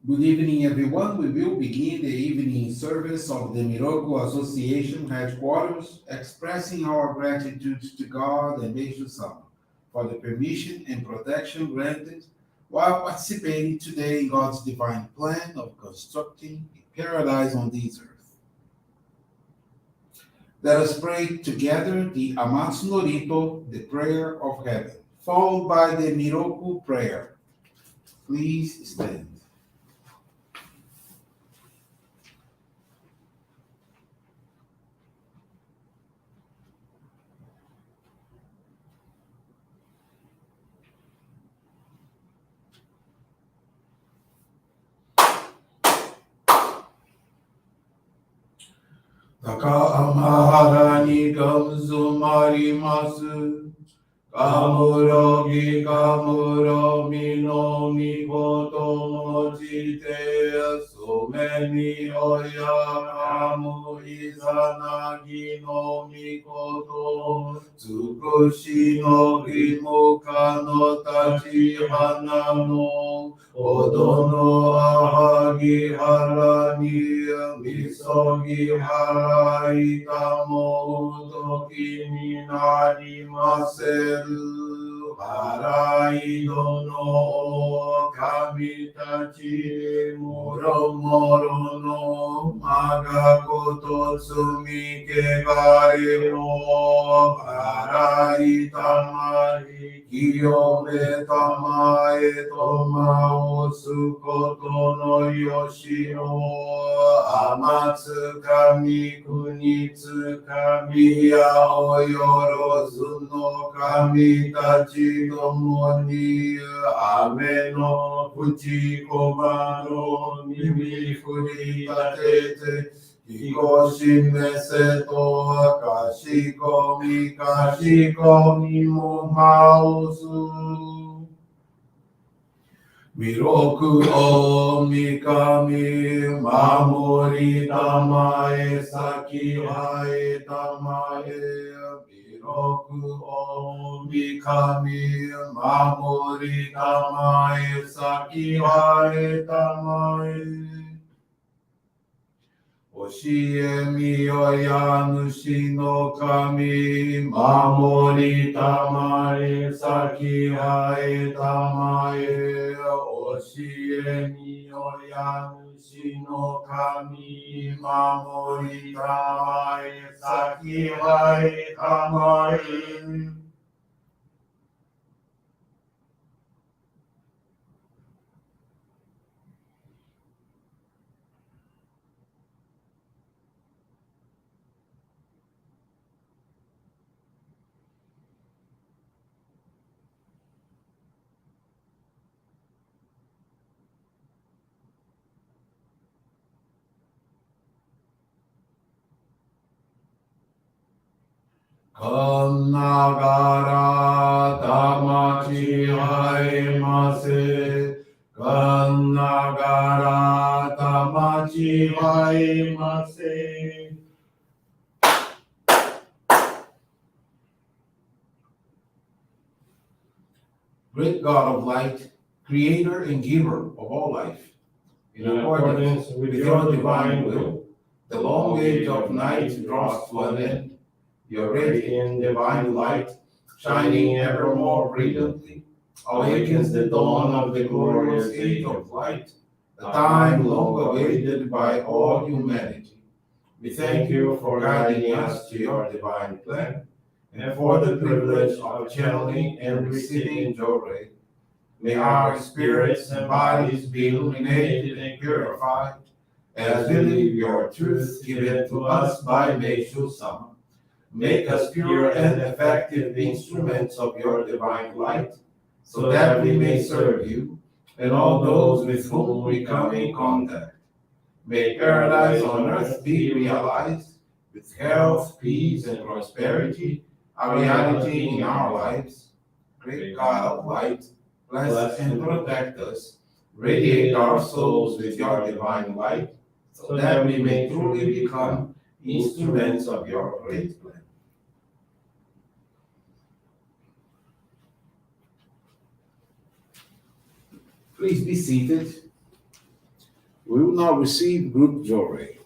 Good evening, everyone. We will begin the evening service of the Miroku Association headquarters, expressing our gratitude to God and Meishu-sama for the permission and protection granted while participating today in God's divine plan of constructing a paradise on this earth. Let us pray together the Amatsu-Norito, the prayer of heaven, followed by the Miroku Prayer. Please stand. Taka ni gamsumarimasu. Kamurogi kamuro mino mikoto mojite sumeni oya kamu izanagi no mikoto tsukushi no imuka no tachihana no odo no ahagi hara ni misogi hara itamo utoki ni narimaseru harai no kami tachi muro moro no magakoto tsumike gare no harai tamari kiyome tamae toma osukoto no yoshi no amatsu kami kunitsu kami yao yorozu no kami tachi tomo ni ame no fuchi koba no mimi furitatete Hikoshi meseto kashikomi mo mausu Miroku o mikami mamori tamae saki hae tamae Miroku o mikami mamori tamae saki hae tamae Oshie miyoya nushi no kami mamori tamae saki hae tamae Oshie miyoya nushi no kami mamori tamae saki hae tamae Kannagara tamachi haemase. Kannagara tamachi haemase. Great God of light, creator and giver of all life, in accordance with your divine will, the long age of night draws to an end. Your radiant divine light, shining ever more brilliantly, awakens the dawn of the glorious age of light, a time long awaited by all humanity. We thank you for guiding us to your divine plan, and for the privilege of channeling and receiving Johrei. May our spirits and bodies be illuminated and purified, as we live your truth given to us by Meishu-sama. Make us pure and effective instruments of your divine light, so that we may serve you and all those with whom we come in contact. May paradise on earth be realized, with health, peace, and prosperity, a reality in our lives. Great God of light, bless and protect us. Radiate our souls with your divine light, so that we may truly become instruments of your great plan. Please be seated. We will now receive group Johrei.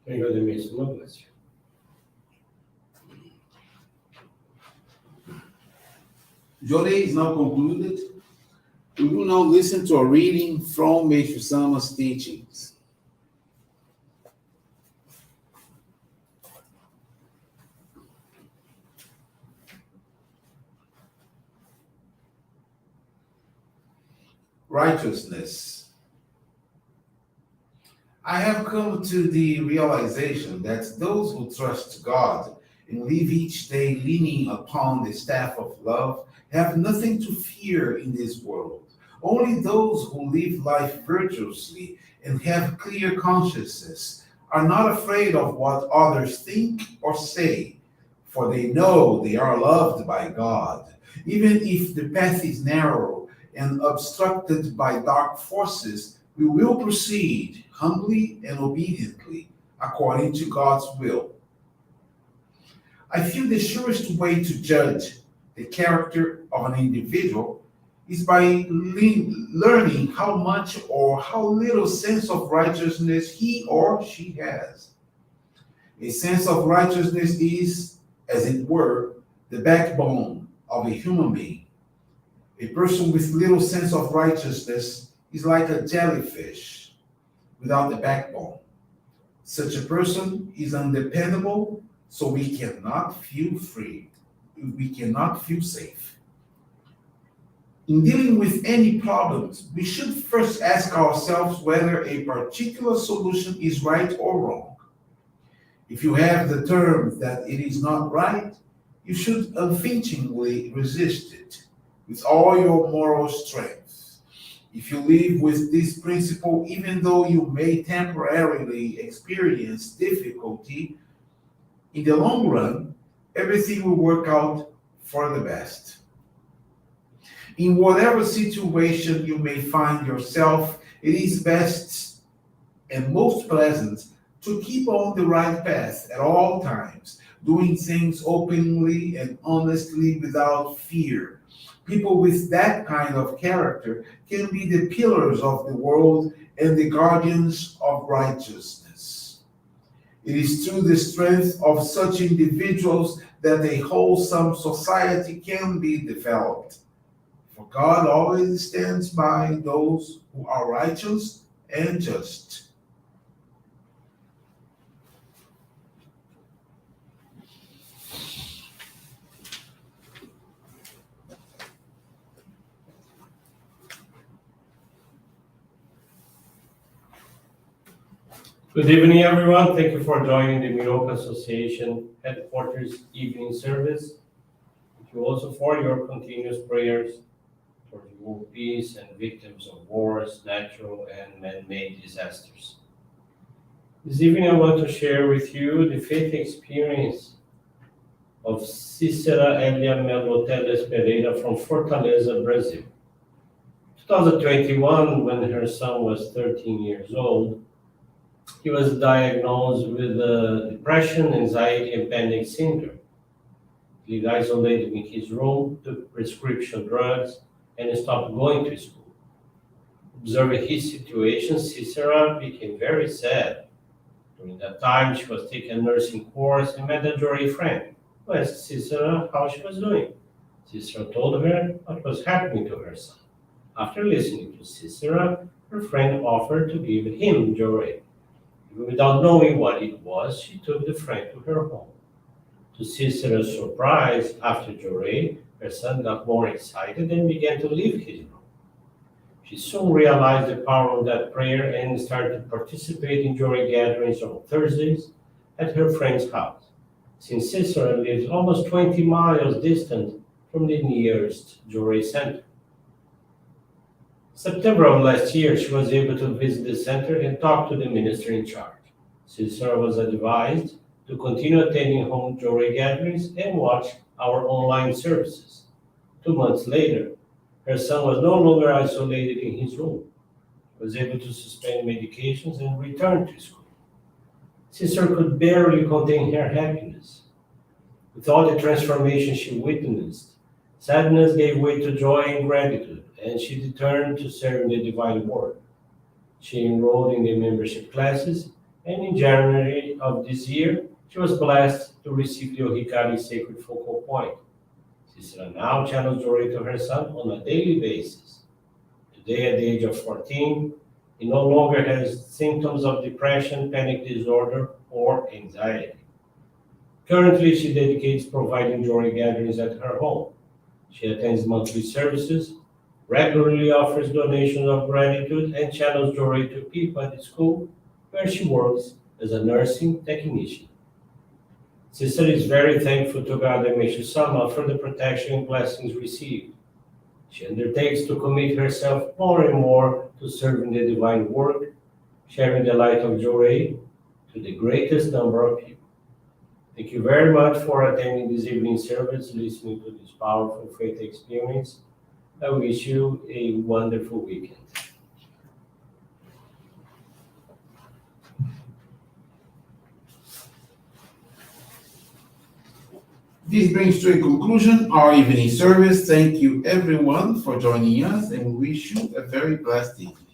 May God the Meishu-sama bless you. Johrei is now concluded. We will now listen to a reading from Meishu-sama's teachings. Righteousness. I have come to the realization that those who trust God and live each day leaning upon the staff of love have nothing to fear in this world. Only those who live life virtuously and have clear consciences are not afraid of what others think or say, for they know they are loved by God. Even if the path is narrow and obstructed by dark forces, we will proceed humbly and obediently according to God's will. I feel the surest way to judge the character of an individual is by learning how much or how little sense of righteousness he or she has. A sense of righteousness is, as it were, the backbone of a human being. A person with little sense of righteousness is like a jellyfish without the backbone. Such a person is undependable, so we cannot feel free. We cannot feel safe. In dealing with any problems, we should first ask ourselves whether a particular solution is right or wrong. If you have the term that it is not right, you should unflinchingly resist it with all your moral strength. If you live with this principle, even though you may temporarily experience difficulty, in the long run, everything will work out for the best. In whatever situation you may find yourself, it is best and most pleasant to keep on the right path at all times, doing things openly and honestly without fear. People with that kind of character can be the pillars of the world and the guardians of righteousness. It is through the strength of such individuals that a wholesome society can be developed. For God always stands by those who are righteous and just. Good evening, everyone. Thank you for joining the Miroku Association headquarters evening service. Thank you also for your continuous prayers for the world peace and victims of wars, natural and man-made disasters. This evening, I want to share with you the faith experience of Cícera Elia Melo Teles Pereira from Fortaleza, Brazil. 2021, when her son was 13 years old, he was diagnosed with depression, anxiety, and panic syndrome. He lived isolated in his room, took prescription drugs, and stopped going to school. Observing his situation, Cícera became very sad. During that time, she was taking a nursing course and met a Johrei friend, who asked Cícera how she was doing. Cícera told her what was happening to her son. After listening to Cícera, her friend offered to give him Johrei. Even without knowing what it was, she took the friend to her home. To Cícera's surprise, after Johrei, her son got more excited and began to leave his room. She soon realized the power of that prayer and started to participate in Johrei gatherings on Thursdays at her friend's house, since Cícera lives almost 20 miles distant from the nearest Johrei center. September of last year, she was able to visit the center and talk to the minister in charge. Cícera was advised to continue attending home Johrei gatherings and watch our online services. 2 months later, her son was no longer isolated in his room. He was able to suspend medications and return to school. Cícera could barely contain her happiness. With all the transformation she witnessed, sadness gave way to joy and gratitude, and she returned to serve in the divine work. She enrolled in the membership classes And in January of this year, she was blessed to receive the Ohikari Sacred Focal Point. Sister now channels Johrei to her son on a daily basis. Today, at the age of 14, he no longer has symptoms of depression, panic disorder, or anxiety. Currently, she dedicates providing Johrei gatherings at her home. She attends monthly services, regularly offers donations of gratitude, and channels Johrei to people at the school where she works as a nursing technician. Sister is very thankful to God and Meishu-sama for the protection and blessings received. She undertakes to commit herself more and more to serving the divine work, sharing the light of Johrei to the greatest number of people. Thank you very much for attending this evening service, listening to this powerful faith experience. I wish you a wonderful weekend. This brings to a conclusion our evening service. Thank you everyone for joining us and we wish you a very blessed evening.